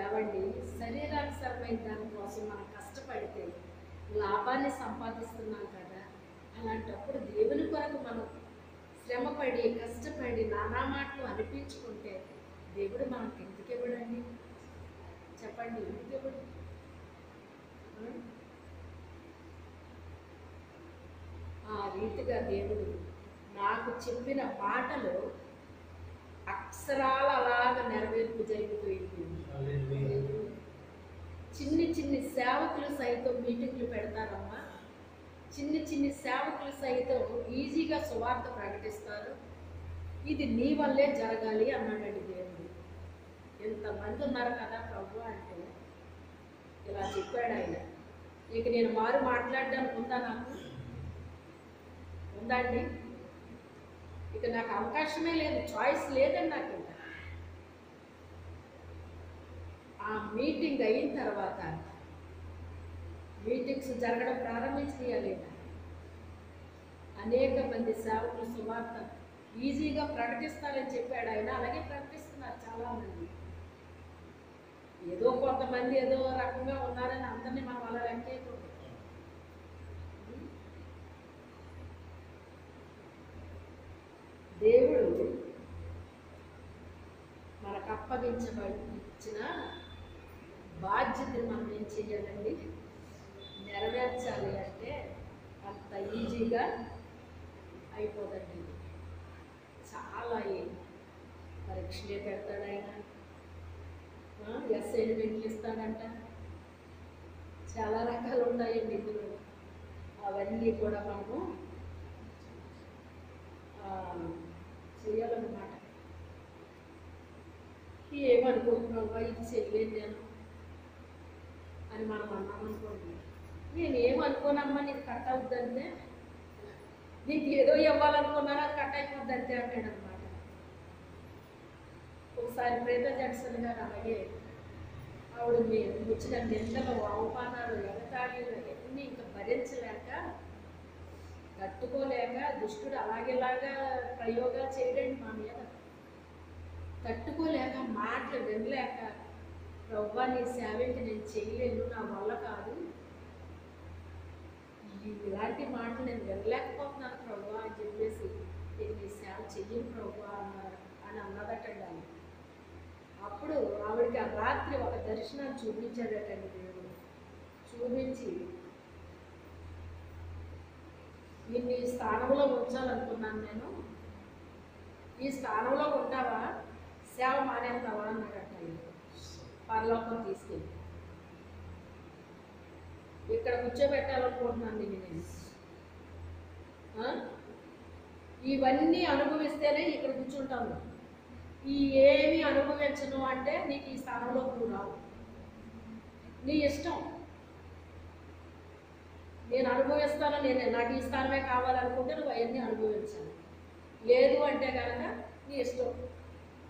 ఏవండి, శరీరానుసరమైన దానికోసం మనం కష్టపడితే లాభాన్ని సంపాదిస్తున్నాం కదా, అలాంటప్పుడు దేవుని కొరకు మనం శ్రమపడి కష్టపడి నానా మాటలు అనిపించుకుంటే దేవుడు మనకి ఎందుకు ఇవ్వడండి? చెప్పండి, ఎందుకు ఇవ్వడు? ఆ రీతిగా దేవుడు నాకు చెప్పిన మాటలు అక్షరాలు అలాగ నెరవేర్పు జరుగుతుంది. చిన్ని చిన్ని సేవకులు సైతం మీటింగ్లు పెడతారమ్మా. చిన్ని సేవకులు సైతం ఈజీగా సువార్త ప్రకటిస్తారు. ఇది నీ వల్లే జరగాలి అన్నాడండి దేవుడు. ఎంతమంది ఉన్నారు కదా ప్రభు అంటే ఇలా చెప్పాడు ఆయన. ఇక నేను మారు మాట్లాడడానికి ఉందా? నాకు ఉందండి. ఇక నాకు అవకాశమే లేదు, చాయిస్ లేదండి నాకు. ఇంకా ఆ మీటింగ్ అయిన తర్వాత మీటింగ్స్ జరగడం ప్రారంభించాలి. అనేక మంది సేవకులు సువార్త ఈజీగా ప్రకటిస్తారని చెప్పాడు ఆయన. అలాగే ప్రకటిస్తున్నారు చాలామంది. ఏదో కొంతమంది ఏదో రకంగా ఉన్నారని అందరినీ మనం అలా లెక్కేయకూడదు. దేవుడు మనకు అప్పగించబడిన బాధ్యతను మనం ఏం చేయాలండి? నెరవేర్చాలి. అంటే అంత ఈజీగా అయిపోదండి. చాలా పరీక్షలే పెడతాడు ఆయన. అసైన్మెంట్లు ఇస్తాడంట. చాలా రకాలు ఉన్నాయండి ఇందులో. అవన్నీ కూడా మనము చేయాలన్నమాట. ఏమనుకుంటున్నావా, ఇది చేయలేదు నేను అని మనం అన్నామనుకోండి. నేను ఏమనుకోనమ్మా, నీకు కట్ అవుద్దంటే, నీకు ఏదో ఇవ్వాలనుకున్నానో అది కట్ అయిపోద్దంతే అంటాడు అనమాట. ఒకసారి ప్రేత జడ్సన్ గారు అలాగే ఆవిడ వచ్చిన నిందలు, అవమానాలు, ఎగతాళీలు ఇవన్నీ ఇంకా భరించలేక, తట్టుకోలేక దుష్టుడు అలాగేలాగా ప్రయోగాలు చేయడండి మా మీద. తట్టుకోలేక, మాటలు వినలేక, ప్రభువా నీ సేవకి నేను చేయలేను, నా వల్ల కాదు, ఇలాంటి మాటలు నేను వినలేకపోతున్నాను ప్రభువా అని చెప్పేసి, నేను నీ సేవ చెయ్యను ప్రభువా అని అన్నదటండి ఆమె. అప్పుడు ఆవిడకి ఆ రాత్రి ఒక దర్శనాన్ని చూపించాడటండి దేవుడు. చూపించి, నిన్ను ఈ స్థానంలో ఉంచాలనుకున్నాను నేను, ఈ స్థానంలో ఉంటావా, సేవ మానేస్తావా అన్నాడట. పరలోకం తీసుకెళ్ళి ఇక్కడ కూర్చోబెట్టాలనుకుంటున్నాను నేను. ఇవన్నీ అనుభవిస్తేనే ఇక్కడ కూర్చుంటాను. ఈ ఏమి అనుభవించను అంటే నీకు ఈ స్థానంలో నువ్వు రావు. నీ ఇష్టం. నేను అనుభవిస్తాను, నాకు ఈ స్థానమే కావాలనుకుంటే నువ్వు అవన్నీ అనుభవించాలి. లేదు అంటే కనుక నీ ఇష్టం,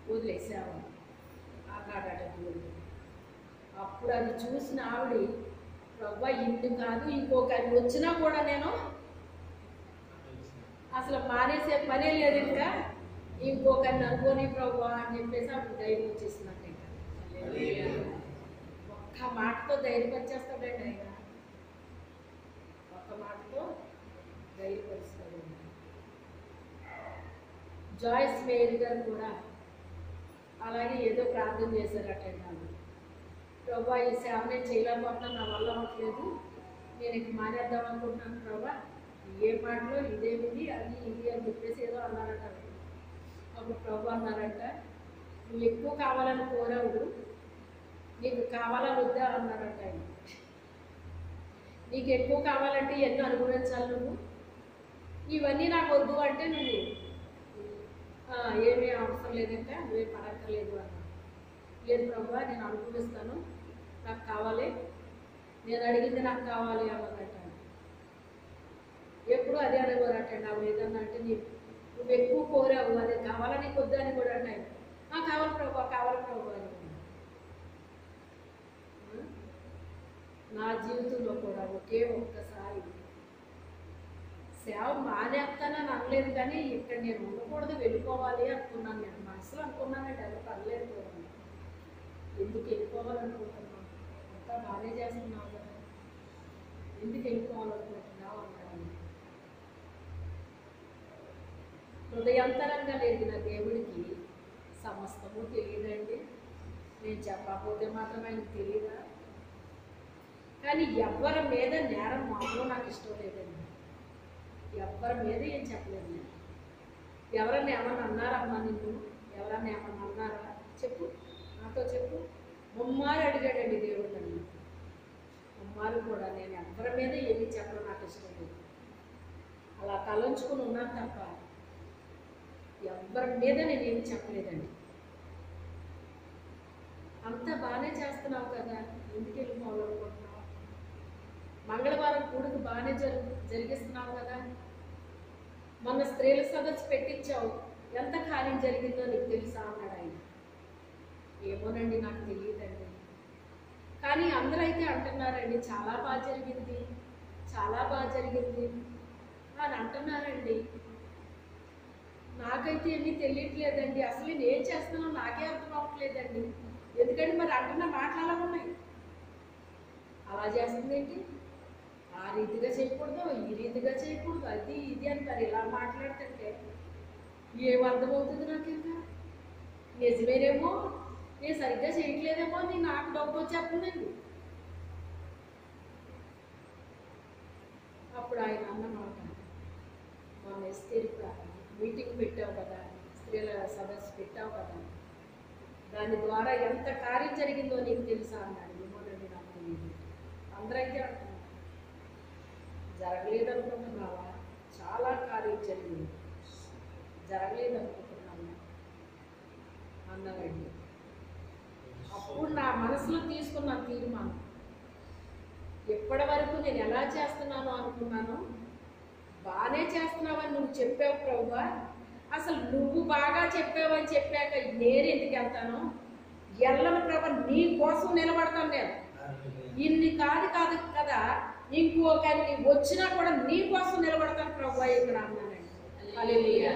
వదిలేసావు అన్నాడట దేవుడు. అప్పుడు అది చూసిన ఆవిడ, ప్రభా ఇన్ని కాదు ఇంకొక వచ్చినా కూడా నేను అసలు మానేసే పనే లేదు, ఇంకా ఇంకొకరిని అనుకోని ప్రభా అని చెప్పేసి అప్పుడు ధైర్యం వచ్చేసిందంట. ఇంకా ఒక్క మాటతో ధైర్యం వచ్చేస్తాడండి ఆయన. ఒక్క మాటతో ధైర్యపరుస్తాడు. జాయిస్ మేరీ గారు కూడా అలాగే ఏదో ప్రార్థన చేశారటండి. వాళ్ళు, ప్రభా ఈ సేవ నేను చేయలేకపోతున్నాను, నా వల్ల అవ్వట్లేదు, నేను ఇక మానేద్దాం అనుకుంటున్నాను ప్రభా, ఏ మాటలో ఇదేమిటి అది ఇది అని చెప్పేసి ఏదో అన్నారట. అప్పుడు ప్రభు అన్నారంట, నువ్వు ఎక్కువ కావాలని కోరావు, నీకు కావాలని వద్దా అన్నారంట ఆయన. నీకు ఎక్కువ కావాలంటే ఎన్నో అనుభవించాలి నువ్వు, ఇవన్నీ నాకు వద్దు అంటే నువ్వు ఏమీ అవసరం లేదంటే నువ్వేం పడక్కర్లేదు అన్నా. లేదు ప్రభు నేను అనుభవిస్తాను, నాకు కావాలి, నేను అడిగింది నాకు కావాలి అన్నదట. ఎప్పుడు అదే అనుకోరటండి. అవి ఏదన్నా అంటే నువ్వు ఎక్కువ కోరావు, అది కావాలని వద్దు అని కూడా అంటాయి. కావాలి ప్రభు, కావాలి ప్రభు అని. నా జీవితంలో కూడా ఒకే ఒక్కసారి సేవ మానేస్తానని అనలేదు, కానీ ఇక్కడ నేను ఉండకూడదు, వెళ్ళిపోవాలి అనుకున్నాను. నేను మనసులో అనుకున్నానండి, అది పర్లేదు కూడా, ఎందుకు వెళ్ళిపోవాలనుకుంటున్నాను, అంతా బాగానే చేస్తున్నావు కదా, ఎందుకు వెళ్ళిపోవాలనుకుంటున్నావు అన్నాడు. హృదయాంతరంగా లేని నా దేవుడికి సమస్తము తెలియదండి. నేను చెప్పకపోతే మాత్రం ఆయనకు తెలియదా? కానీ ఎవరి మీద నేరం మాత్రం నాకు ఇష్టం లేదండి. ఎవరి మీద ఏం చెప్పలేదు నేను. ఎవరన్నా ఏమన్నా అన్నారమ్మా నిన్ను? ఎవరన్నా ఏమన్నా అన్నారా? చెప్పు, నాతో చెప్పు. ముమ్మారు అడిగాడండి దేవుడు నన్ను. ముమ్మారు కూడా నేను ఎవరి మీద ఏమీ చెప్పడం నాకు ఇష్టం లేదు. అలా తలంచుకుని ఉన్నాను తప్ప ఎవరి మీద నేనేమి చెప్పలేదండి. అంతా బాగానే చేస్తున్నావు కదా, ఎందుకు వెళ్ళిపోవాలనుకుంటున్నావు? మంగళవారం కూడుకు బాగానే జరిగిస్తున్నావు కదా, మొన్న స్త్రీల సదస్సు పెట్టించావు, ఎంత కార్యం జరిగిందో నీకు తెలుసా అన్నాడు ఆయన. ఏమోనండి, నాకు తెలియదండి. కానీ అందరూ అయితే అంటున్నారండి చాలా బాగా జరిగింది, చాలా బాగా జరిగింది అని అంటున్నారండి. నాకైతే ఏమీ తెలియట్లేదండి. అసలు నేను ఏం చేస్తున్నానో నాకే అర్థం అవ్వట్లేదండి. ఎందుకంటే మరి అంటున్న మాటలు అలా ఉన్నాయి. అలా చేస్తుందేంటి, ఆ రీతిగా చేయకూడదు, ఈ రీతిగా చేయకూడదు, అది ఇది అని మరి ఇలా మాట్లాడుతుంటే ఏం అర్థమవుతుంది నాకు? ఇంకా నిజమేనేమో, నేను సరిగ్గా చేయట్లేదేమో అని నాకు డబ్బు వచ్చేస్తుందండి. అప్పుడు ఆయన అన్నమాట, మొన్న ఎస్తేరు మీటింగ్ పెట్టావు కదా, స్త్రీల సదస్సు పెట్టావు కదా, దాని ద్వారా ఎంత కార్యం జరిగిందో నీకు తెలుసా అన్నాడు. ఏమోనండి, నాకు తెలియదు. అందరైతే అంటున్నారు, జరగలేదనుకుంటున్నావా? చాలా కార్యం జరిగింది, జరగలేదనుకుంటున్నాను అన్నారండి. అప్పుడు నా మనసులో తీసుకున్న తీర్మానం, ఎప్పటి వరకు నేను ఎలా చేస్తున్నానో అనుకున్నాను, బాగానే చేస్తున్నావని నువ్వు చెప్పావు ప్రభువా, అసలు నువ్వు బాగా చెప్పావని చెప్పాక నేను ఎందుకు వెళ్తాను? ఎల్లను ప్రభు, నీ కోసం నిలబడతాను నేను. ఇన్ని కాదు కాదు కదా, ఇంకొకరిని వచ్చినా కూడా నీ కోసం నిలబడతాను ప్రభు ఇక్కడ అన్నానండి. హల్లెలూయా.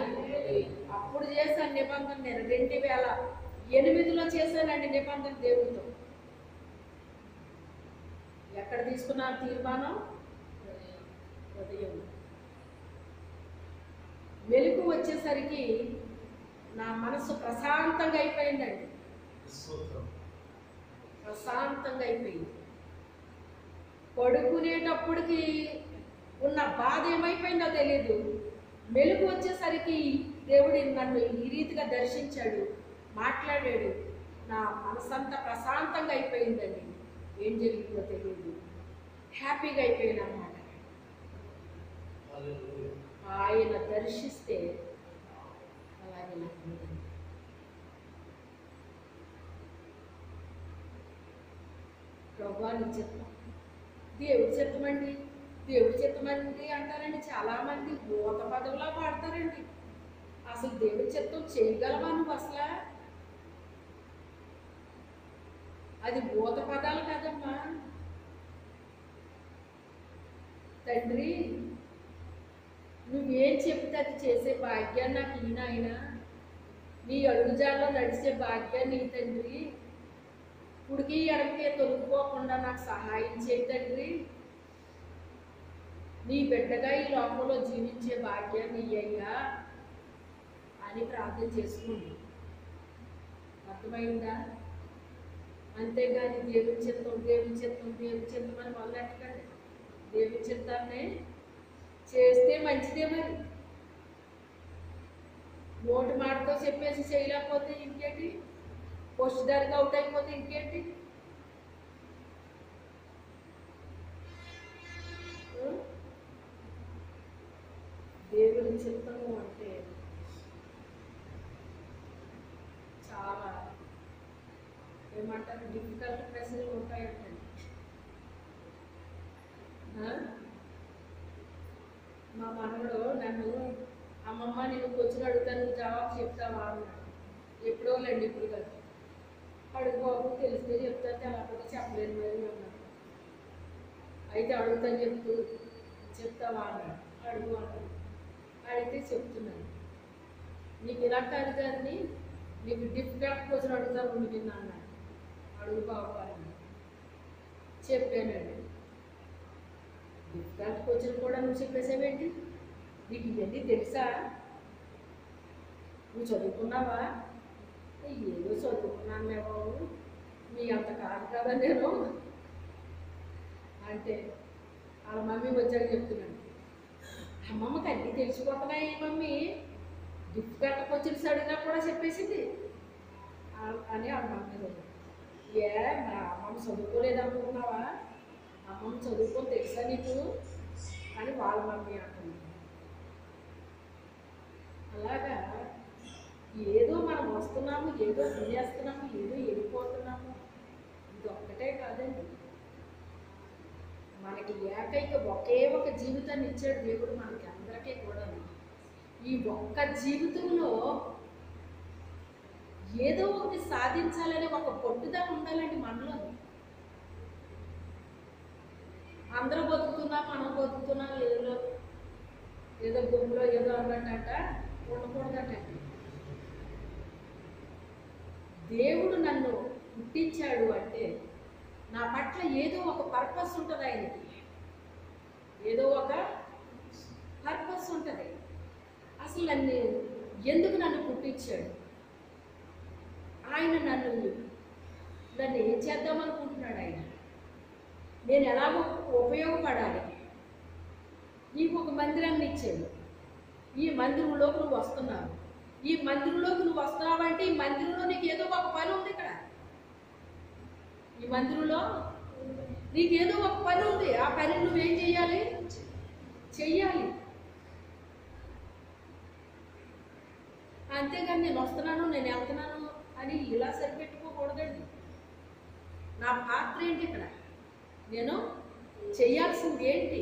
అప్పుడు చేశాను నిబంధన. నేను 2008లో చేశానండి నిబంధన దేవుడితో. ఎక్కడ తీసుకున్నాను తీర్మానం? హృదయం. మెలకు వచ్చేసరికి నా మనసు ప్రశాంతంగా అయిపోయిందండి. ప్రశాంతంగా అయిపోయింది. పడుకునేటప్పటికి ఉన్న బాధ ఏమైపోయిందో తెలియదు. మెలకు వచ్చేసరికి దేవుడు నన్ను ఈ రీతిగా దర్శించాడు, మాట్లాడాడు. నా మనసంతా ప్రశాంతంగా అయిపోయిందండి. ఏం జరిగిందో తెలియదు, హ్యాపీగా అయిపోయింది అన్నమాట. ఆయన దర్శిస్తే అలాగే నాకు ప్రభువాని చిత్తం, దేవుడి చిత్తమండి, దేవుడి చిత్తమండి అంటారండి చాలామంది. భూత పదవులా పాడతారండి. అసలు దేవుడి చిత్తం చేయగలవా నువ్వు? అసలు అది భూత పదాలు కదమ్మా. తండ్రి, నువ్వేం చెప్తే అది చేసే భాగ్యాన్ని నాకు ఈయన, నీ అడుగుజాల్లో నడిచే భాగ్యాన్ని ఈ తండ్రి, కుడికి ఎడమకే తొలగిపోకుండా నాకు సహాయం చేయి తండ్రి. నీ బిడ్డగా ఈ లోకంలో జీవించే భాగ్యాన్ని అయ్యా అని ప్రార్థన చేసుకోండి. అర్థమైందా? అంతేగాని దేవుని చిత్తం, దేవుని చిత్తం, దేవుని చిత్తం అని మొదలెట్టకండి. దేవుని చిత్తాన్ని చేస్తే మంచిదే. మరి నోటి మాటతో చెప్పేసి చేయలేకపోతే ఇంకేంటి? పోస్ట్ దానికి అవుట్ అయిపోతే ఇంకేంటి? దేవుని చిత్తము అంటే చాలా ఏమంటారు, డిఫికల్ట్ ప్రశ్నలు ఉంటాయంటండి. మా మనవడు నన్ను, అమ్మమ్మ నేను క్వశ్చన్ అడుగుతాను, నువ్వు జవాబు చెప్తావా అన్నాడు. ఎప్పుడో లేండి, ఇప్పుడు కదా. అడుగు బాబు, తెలిస్తే చెప్తాను, తెలకపోతే చెప్పలేను మరి అన్నాడు. అయితే అడుగుతాను చెప్తావా అన్నాడు. అడుగు అన్నాడు. అడిగితే చెప్తున్నాను. నీకు ఇలా కాదు కానీ నీకు డిఫికల్ట్ క్వశ్చన్ అడుగుతాను నువ్వు విన్నా అన్నాడు. అడుగు బాబు అన్నాడు. చెప్పానండి. డిఫికల్ట్ క్వశ్చన్ కూడా నువ్వు చెప్పేసావేంటి? నీకు ఇవన్నీ తెలుసా? నువ్వు చదువుకున్నావా? ఏదో చదువుకున్నానులే బాబు, మీ అంత కాదు కదా నేను అంటే వాళ్ళ మమ్మీ వచ్చాక చెప్తున్నాను, అమ్మమ్మకి అన్నీ తెలిసిపోతున్నాయి మమ్మీ, గిఫ్ట్ పెట్టకొచ్చి అడిగినా కూడా చెప్పేసింది అని వాళ్ళ మమ్మీ చదువు. మా అమ్మమ్మ చదువుకోలేదు అనుకుంటున్నావా? అమ్మమ్మ చదువుకొని తెలుసా నీకు అని వాళ్ళ మమ్మీ అంటుంది. అలాగా ఏదో మనం వస్తున్నాము, ఏదో తినేస్తున్నాము, ఏదో వెళ్ళిపోతున్నాము, ఇది ఒక్కటే కాదండి. మనకి ఏకైక ఒకే ఒక జీవితాన్ని ఇచ్చాడు దేవుడు మనకి అందరికీ కూడా. ఈ ఒక్క జీవితంలో ఏదో ఒకటి సాధించాలని ఒక పట్టుదల ఉండాలండి మనలో. అందరూ బతుకుతున్నాం, మనం బతుకుతున్నాం, ఏదో గుంపులో ఏదో అన్నట్టంట ఉండకూడదటండి. దేవుడు నన్ను పుట్టించాడు అంటే నా పట్ల ఏదో ఒక పర్పస్ ఉంటుంది, ఆయనకి ఏదో ఒక పర్పస్ ఉంటుంది. అసలు ఎందుకు నన్ను పుట్టించాడు ఆయన? నన్ను ఏం చేద్దామనుకుంటున్నాడు ఆయన? నేను ఎలాగో ఉపయోగపడాలి. నీకు ఒక మందిరాన్ని ఇచ్చాడు, ఈ మందిరంలోకి నువ్వు వస్తున్నావు. ఈ మందిరంలోకి నువ్వు వస్తున్నావంటే ఈ మందిరంలో నీకు ఏదో ఒక పని ఉంది. ఇక్కడ ఈ మందిరంలో నీకేదో ఒక పని ఉంది. ఆ పని నువ్వేం చెయ్యాలి? చెయ్యాలి. అంతేగాని నేను వస్తున్నాను, నేను వెళ్తున్నాను అని ఇలా సరిపెట్టుకోకూడదండి. నా పాత్ర ఏంటి ఇక్కడ? నేను చెయ్యాల్సింది ఏంటి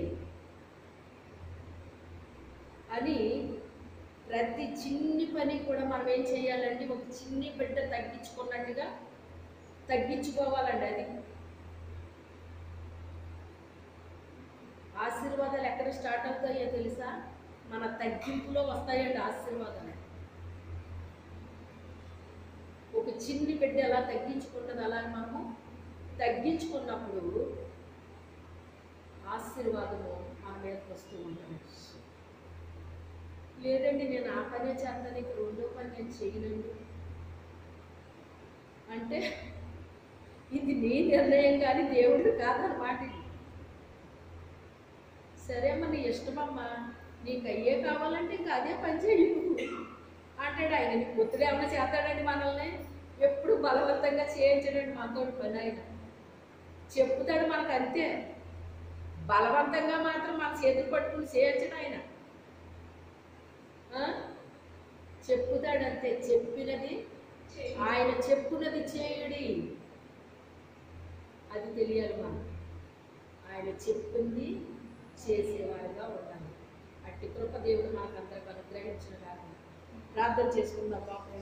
అని ప్రతి చిన్ని పని కూడా మనం ఏం చేయాలండి? ఒక చిన్ని బిడ్డ తగ్గించుకున్నట్టుగా తగ్గించుకోవాలండి. అది ఆశీర్వాదాలు ఎక్కడ స్టార్ట్ అవుతాయో తెలుసా? మన తగ్గింపులో వస్తాయండి ఆశీర్వాదాలు. ఒక చిన్ని బిడ్డ ఎలా తగ్గించుకుంటుంది, అలాగే మనము తగ్గించుకున్నప్పుడు ఆశీర్వాదము మన మీదకి వస్తూ ఉంటుంది. లేదండి నేను ఆ పనే చేస్తాను, ఇంక రెండో పని నేను చేయనండి అంటే ఇది నీ నిర్ణయం కానీ దేవుడు కాదన్నమాట. సరే అమ్మ, నీ ఇష్టమమ్మా, నీకు అయ్యే కావాలంటే ఇంకా అదే పని చేయు అంటాడు ఆయన. నీకు ఒత్తిడి ఏమన్నా చేస్తాడండి మనల్ని? ఎప్పుడు బలవంతంగా చేయించడండి మనతో పని. ఆయన చెప్తాడు మనకు, అంతే. బలవంతంగా మాత్రం మన చేతులు పట్టుకుని చేయించడం ఆయన చెప్పుతాడు, అంతే. చెప్పినది ఆయన చెప్పున్నది చేయుడి, అది తెలియాలి మనం. ఆయన చెప్పింది చేసేవారుగా ఉండాలి. అట్టి కృప దేవుడు మనకు అందరికీ అనుగ్రహించిన కారణం. ప్రార్థన చేసుకుందాం పాపం.